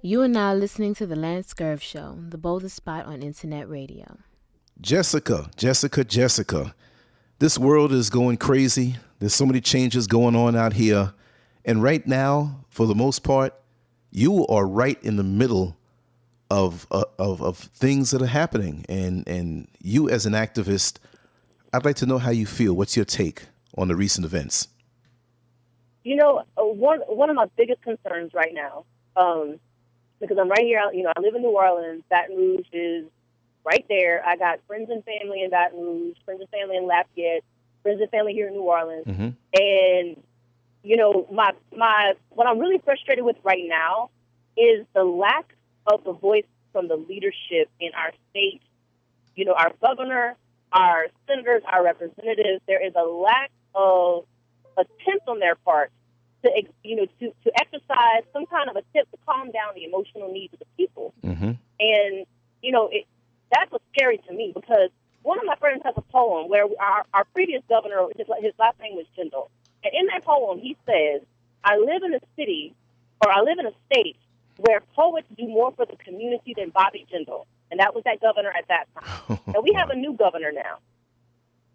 You are now listening to the Lancescurv Show, the boldest spot on internet radio. Jessica. This world is going crazy. There's so many changes going on out here. And right now, for the most part, you are right in the middle of things that are happening. And you as an activist, I'd like to know how you feel. What's your take on the recent events? You know, one of my biggest concerns right now, because I'm right here, I live in New Orleans. Baton Rouge is right there. I got friends and family in Baton Rouge, friends and family in Lafayette, friends and family here in New Orleans. Mm-hmm. And, what I'm really frustrated with right now is the lack of the voice from the leadership in our state. You know, our governor, our senators, our representatives. There is a lack of attempt on their part to exercise some kind of attempt to calm down the emotional needs of the people. Mm-hmm. And, that's what's scary to me, because one of my friends has a poem where our previous governor, his last name was Jindal. And in that poem, he says, I live in a state where poets do more for the community than Bobby Jindal. And that was that governor at that time. And we have a new governor now.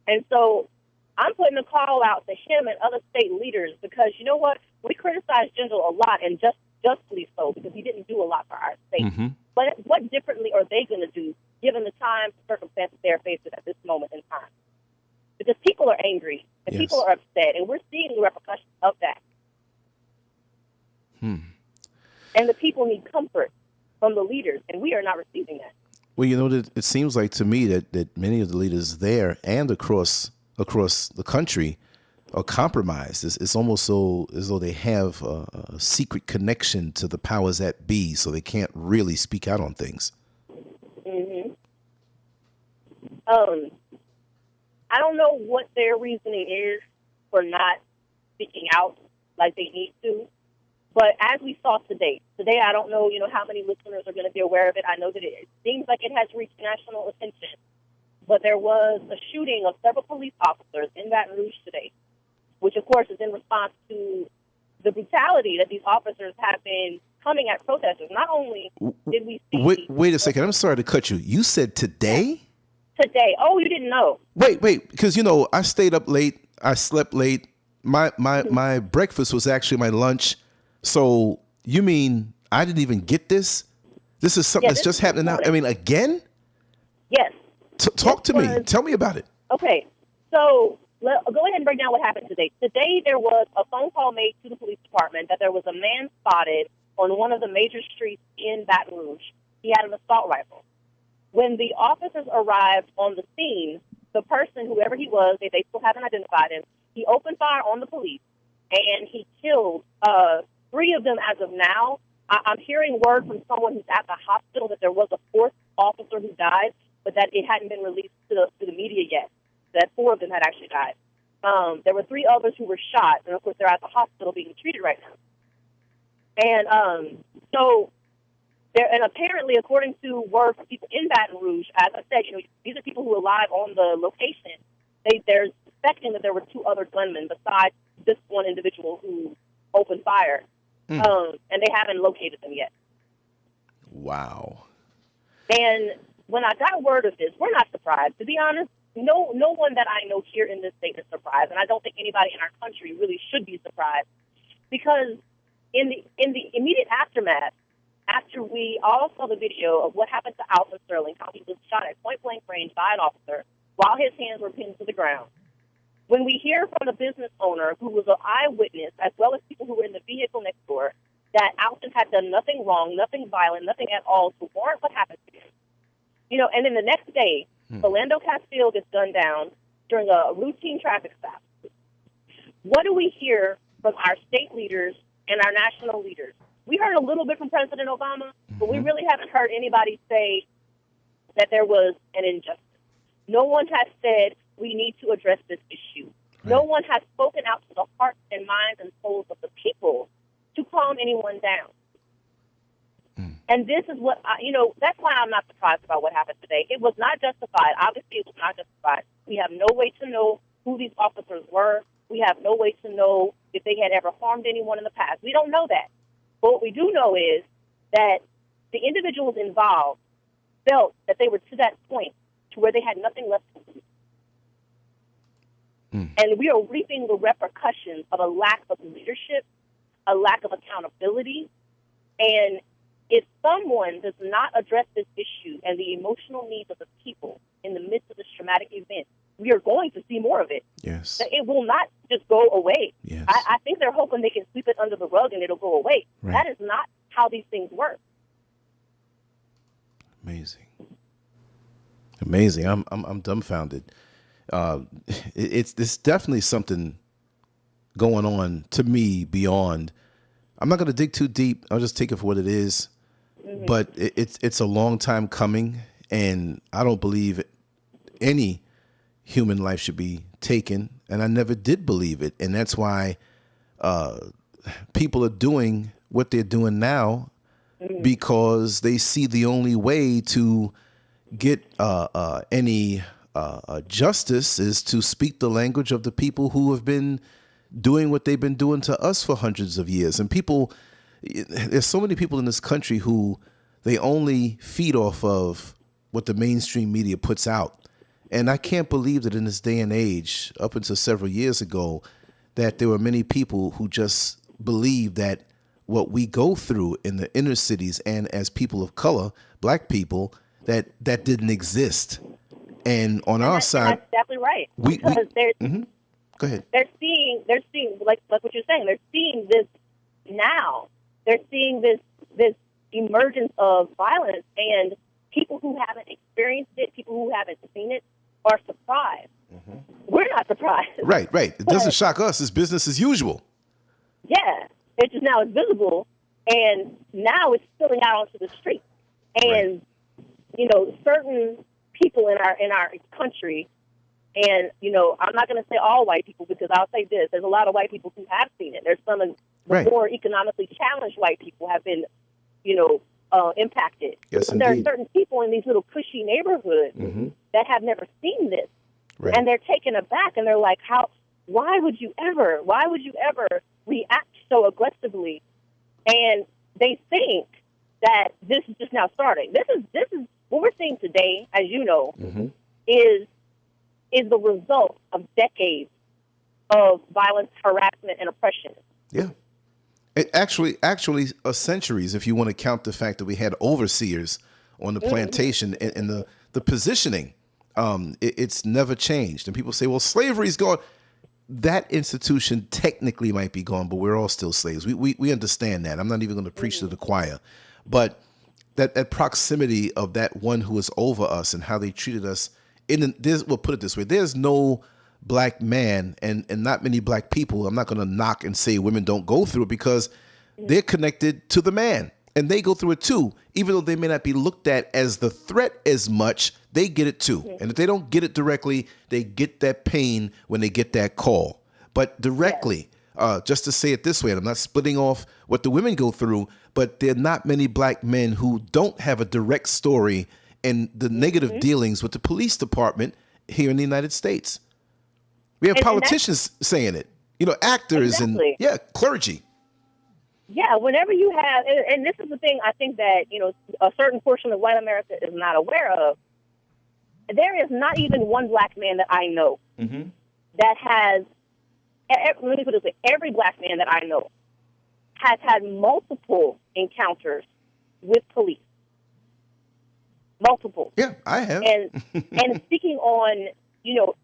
And so I'm putting a call out to him and other state leaders, because you know what? We criticize Jindal a lot, and justly so, because he didn't do a lot for our state. Mm-hmm. But what differently are they going to do, given the time and circumstances they're facing at this moment in time? Because people are angry, and Yes. people are upset, and we're seeing the repercussions of that. And the people need comfort from the leaders, and we are not receiving that. Well, it seems like to me that many of the leaders there and across the country are compromised. It's almost so as though they have a secret connection to the powers that be, so they can't really speak out on things. Mm-hmm. I don't know what their reasoning is for not speaking out like they need to. But as we saw today, I don't know, how many listeners are going to be aware of it. I know that it seems like it has reached national attention. But there was a shooting of several police officers in Baton Rouge today, which, of course, is in response to the brutality that these officers have been coming at protesters. Not only did we see... Wait a second. I'm sorry to cut you. You said today? Today. Oh, you didn't know. Wait, because, I stayed up late. I slept late. My breakfast was actually my lunch. So you mean I didn't even get this? This is something that's just happening now? I mean, again? Yes. Talk to me. Tell me about it. Okay. So go ahead and break down what happened today. Today there was a phone call made to the police department that there was a man spotted on one of the major streets in Baton Rouge. He had an assault rifle. When the officers arrived on the scene, the person, whoever he was, they still haven't identified him, he opened fire on the police, and he killed 3 of them as of now. I'm hearing word from someone who's at the hospital that there was a 4th officer who died, but that it hadn't been released to the media yet, that 4 of them had actually died. There were 3 others who were shot, and of course they're at the hospital being treated right now. And and apparently, according to word from people in Baton Rouge, as I said, these are people who are live on the location. They're suspecting that there were 2 other gunmen besides this one individual who opened fire, and they haven't located them yet. Wow. And when I got word of this, we're not surprised. To be honest, no one that I know here in this state is surprised, and I don't think anybody in our country really should be surprised, because in the immediate aftermath, after we all saw the video of what happened to Alton Sterling, how he was shot at point-blank range by an officer while his hands were pinned to the ground, when we hear from the business owner who was an eyewitness, as well as people who were in the vehicle next door, that Alton had done nothing wrong, nothing violent, nothing at all to warrant what happened to him. And then the next day, Philando Castile gets gunned down during a routine traffic stop. What do we hear from our state leaders and our national leaders? We heard a little bit from President Obama, but we really haven't heard anybody say that there was an injustice. No one has said we need to address this issue. Right. No one has spoken out to the hearts and minds and souls of the people to calm anyone down. And this is what, that's why I'm not surprised about what happened today. It was not justified. Obviously, it was not justified. We have no way to know who these officers were. We have no way to know if they had ever harmed anyone in the past. We don't know that. But what we do know is that the individuals involved felt that they were to that point to where they had nothing left to lose. And we are reaping the repercussions of a lack of leadership, a lack of accountability. And if someone does not address this issue and the emotional needs of the people in the midst of this traumatic event, we are going to see more of it. Yes. It will not just go away. Yes. I think they're hoping they can sweep it under the rug and it'll go away. Right. That is not how these things work. Amazing. I'm dumbfounded. It's definitely something going on to me beyond. I'm not going to dig too deep. I'll just take it for what it is. Mm-hmm. But it's a long time coming, and I don't believe any human life should be taken, and I never did believe it, and that's why people are doing what they're doing now, because they see the only way to get any justice is to speak the language of the people who have been doing what they've been doing to us for hundreds of years. And there's so many people in this country who they only feed off of what the mainstream media puts out. And I can't believe that in this day and age, up until several years ago, that there were many people who just believe that what we go through in the inner cities and as people of color, black people, that didn't exist. And on our side, that's exactly right. Go ahead. They're seeing like what you're saying. They're seeing this now. They're seeing this emergence of violence, and people who haven't experienced it, people who haven't seen it, are surprised. Mm-hmm. We're not surprised. Right. It doesn't shock us. It's business as usual. Yeah, it's just now it's visible, and now it's spilling out onto the street. And certain people in our country, and I'm not going to say all white people, because I'll say this: there's a lot of white people who have seen it. There's some of the more economically challenged white people have been, impacted. Yes, but there are certain people in these little cushy neighborhoods that have never seen this, and they're taken aback, and they're like, why would you ever react so aggressively? And they think that this is just now starting. This is what we're seeing today, as you know, is the result of decades of violence, harassment, and oppression. Yeah. Actually, centuries, if you want to count the fact that we had overseers on the plantation, and the positioning, it's never changed. And people say, well, slavery's gone. That institution technically might be gone, but we're all still slaves. We understand that. I'm not even going to preach to the choir. But that proximity of that one who is over us and how they treated us, we'll put it this way, there's no black man and not many black people. I'm not going to knock and say women don't go through it, because they're connected to the man and they go through it too. Even though they may not be looked at as the threat as much, they get it too. And if they don't get it directly, they get that pain when they get that call. But directly, just to say it this way, and I'm not splitting off what the women go through, but there are not many black men who don't have a direct story in the negative dealings with the police department here in the United States. We have politicians saying it, actors and clergy. Yeah, whenever you have, and this is the thing I think that, a certain portion of white America is not aware of. There is not even one black man that I know that has, let me put it this way, every black man that I know has had multiple encounters with police. Multiple. Yeah, I have. And speaking on,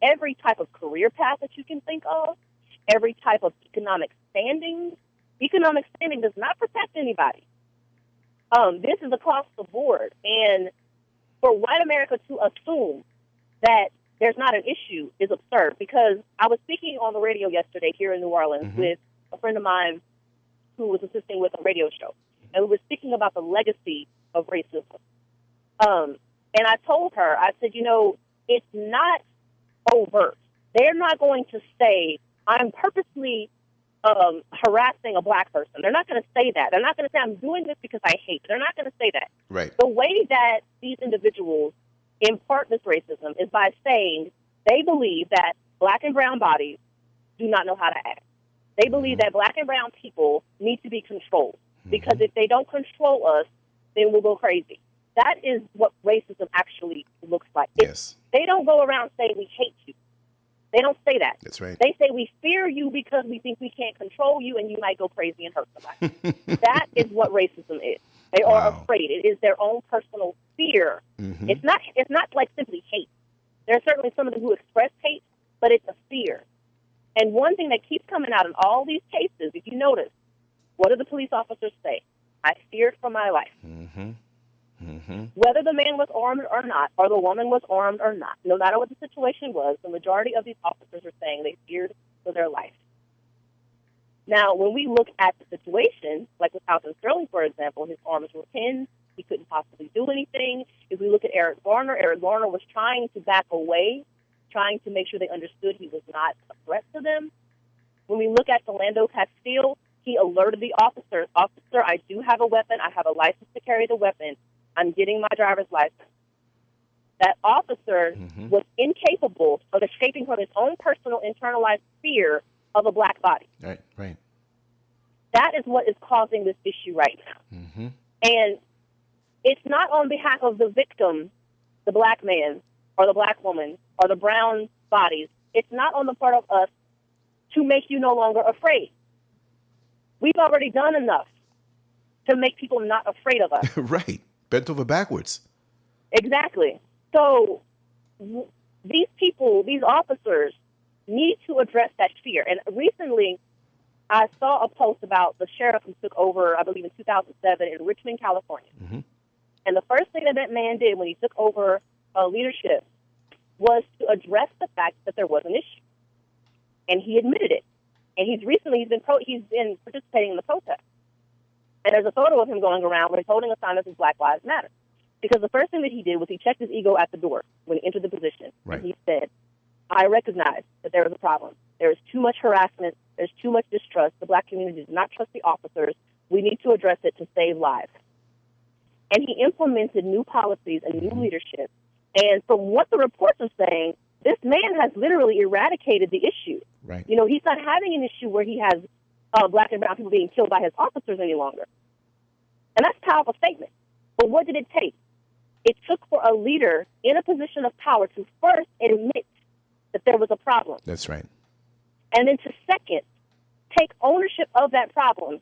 every type of career path that you can think of, every type of economic standing. Economic standing does not protect anybody. This is across the board. And for white America to assume that there's not an issue is absurd, because I was speaking on the radio yesterday here in New Orleans with a friend of mine who was assisting with a radio show. And we were speaking about the legacy of racism. And I told her, I said, it's not overt. They're not going to say, I'm purposely harassing a black person. They're not going to say that. They're not going to say, I'm doing this because I hate. They're not going to say that. Right. The way that these individuals impart this racism is by saying they believe that black and brown bodies do not know how to act. They believe that black and brown people need to be controlled. because if they don't control us, then we'll go crazy. That is what racism actually looks like. Yes. They don't go around saying we hate you. They don't say that. That's right. They say we fear you because we think we can't control you and you might go crazy and hurt somebody. That is what racism is. They are afraid. It is their own personal fear. Mm-hmm. It's not like simply hate. There are certainly some of them who express hate, but it's a fear. And one thing that keeps coming out in all these cases, if you notice, what do the police officers say? I feared for my life. Mm-hmm. Mm-hmm. Whether the man was armed or not, or the woman was armed or not, no matter what the situation was, the majority of these officers are saying they feared for their life. Now, when we look at the situation, like with Alton Sterling, for example, his arms were pinned. He couldn't possibly do anything. If we look at Eric Garner was trying to back away, trying to make sure they understood he was not a threat to them. When we look at Philando Castile, he alerted the officer, "Officer, I do have a weapon. I have a license to carry the weapon. I'm getting my driver's license." That officer was incapable of escaping from his own personal internalized fear of a black body. Right, right. That is what is causing this issue right now. Mm-hmm. And it's not on behalf of the victim, the black man or the black woman or the brown bodies. It's not on the part of us to make you no longer afraid. We've already done enough to make people not afraid of us. Right. Bent over backwards. Exactly. So these people, these officers, need to address that fear. And recently, I saw a post about the sheriff who took over, I believe in 2007, in Richmond, California. Mm-hmm. And the first thing that man did when he took over leadership was to address the fact that there was an issue. And he admitted it. And he's been participating in the protest. And there's a photo of him going around where he's holding a sign that says Black Lives Matter. Because the first thing that he did was he checked his ego at the door when he entered the position. Right. And he said, I recognize that there is a problem. There is too much harassment. There's too much distrust. The black community does not trust the officers. We need to address it to save lives. And he implemented new policies and new leadership. And from what the reports are saying, this man has literally eradicated the issue. Right. You know, he's not having an issue where he has black and brown people being killed by his officers any longer. And that's a powerful statement. But what did it take? It took for a leader in a position of power to first admit that there was a problem. That's right. And then to second, take ownership of that problem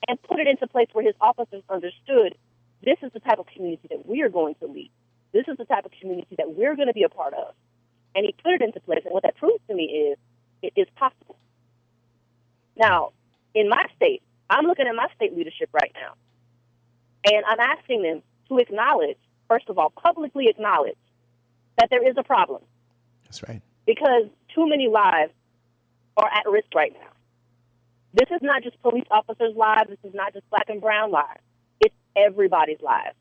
and put it into place where his officers understood this is the type of community that we are going to lead. This is the type of community that we're going to be a part of. And he put it into place. And what that proves to me is it is possible. Now, in my state, I'm looking at my state leadership right now. And I'm asking them to acknowledge, first of all, publicly acknowledge that there is a problem. That's right. Because too many lives are at risk right now. This is not just police officers' lives. This is not just black and brown lives. It's everybody's lives.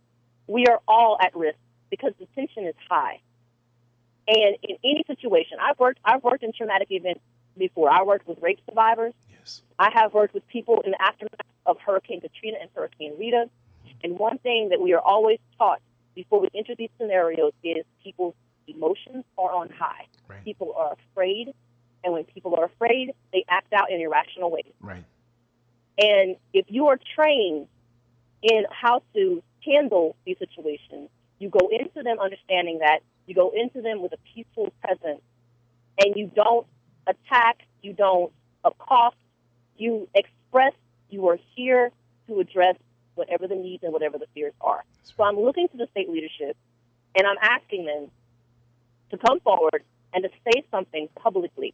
We are all at risk because the tension is high. And in any situation, I've worked in traumatic events before. I worked with rape survivors. Yes. I have worked with people in the aftermath of Hurricane Katrina and Hurricane Rita. And one thing that we are always taught before we enter these scenarios is people's emotions are on high. Right. People are afraid. And when people are afraid, they act out in irrational ways. Right. And if you are trained in how to handle these situations, you go into them understanding that, you go into them with a peaceful presence, and you don't attack, you don't accost, you express you are here to address whatever the needs and whatever the fears are. So I'm looking to the state leadership, and I'm asking them to come forward and to say something publicly.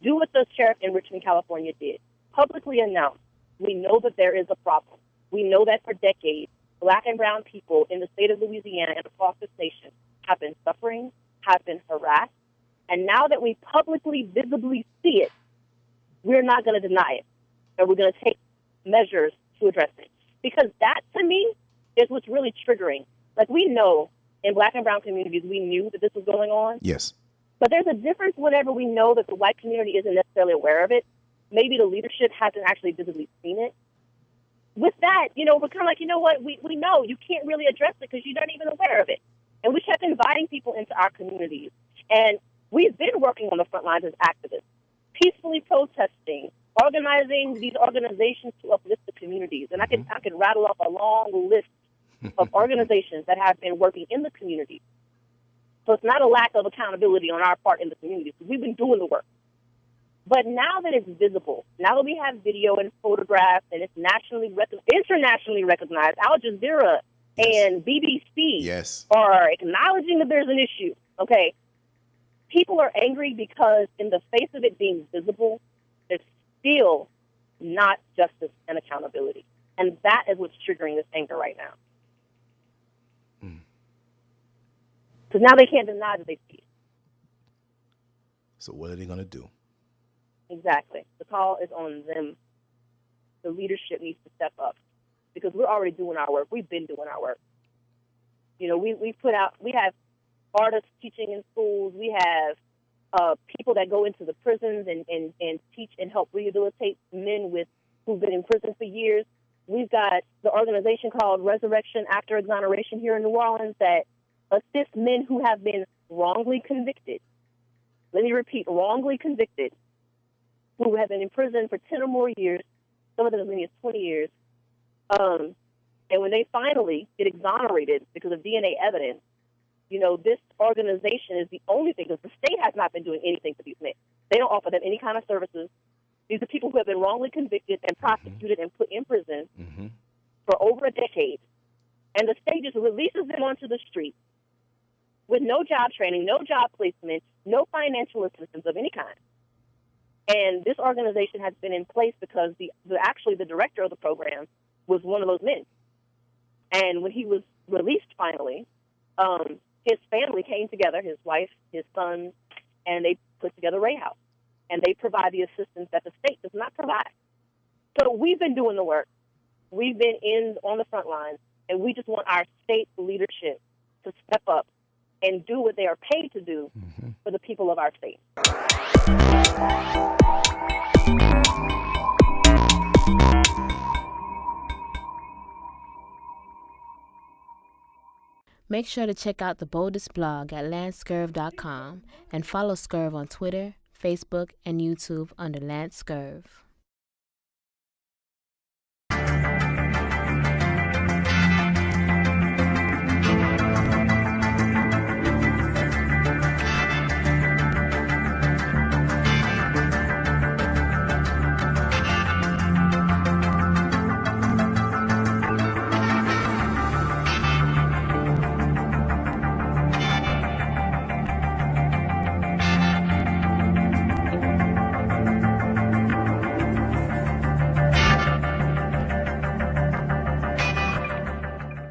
Do what the sheriff in Richmond, California did. Publicly announce, we know that there is a problem. We know that for decades, black and brown people in the state of Louisiana and across this nation have been suffering, have been harassed, and now that we publicly, visibly see it, we're not going to deny it, and we're going to take measures to address it. Because that, to me, is what's really triggering. Like, we know in black and brown communities, we knew that this was going on. Yes. But there's a difference whenever we know that the white community isn't necessarily aware of it. Maybe the leadership hasn't actually visibly seen it. With that, we're kind of like, you know what, we know you can't really address it because you're not even aware of it. And we kept inviting people into our communities. And we've been working on the front lines as activists, peacefully protesting organizing these organizations to uplift the communities. And I can rattle off a long list of organizations that have been working in the community. So it's not a lack of accountability on our part in the community. We've been doing the work. But now that it's visible, now that we have video and photographs and it's internationally recognized, Al Jazeera and BBC are acknowledging that there's an issue. Okay, people are angry because in the face of it being visible, there's still not justice and accountability. And that is what's triggering this anger right now. Because now they can't deny that they see it. So what are they going to do? Exactly. The call is on them. The leadership needs to step up because we're already doing our work. We've been doing our work. You know, we have artists teaching in schools. We have people that go into the prisons and teach and help rehabilitate men who've been in prison for years. We've got the organization called Resurrection After Exoneration here in New Orleans that assists men who have been wrongly convicted. Let me repeat, wrongly convicted, who have been in prison for 10 or more years, some of them as many as 20 years. And when they finally get exonerated because of DNA evidence, you know, this organization is the only thing, because the state has not been doing anything for these men. They don't offer them any kind of services. These are people who have been wrongly convicted and prosecuted and put in prison for over a decade. And the state just releases them onto the street with no job training, no job placement, no financial assistance of any kind. And this organization has been in place because the director of the program was one of those men. And when he was released finally, his family came together, his wife, his son, and they put together Ray House. And they provide the assistance that the state does not provide. So we've been doing the work. We've been on the front lines, and we just want our state leadership to step up and do what they are paid to do for the people of our state. Make sure to check out the boldest blog at Lancescurv.com and follow SCURV on Twitter, Facebook, and YouTube under Lancescurv.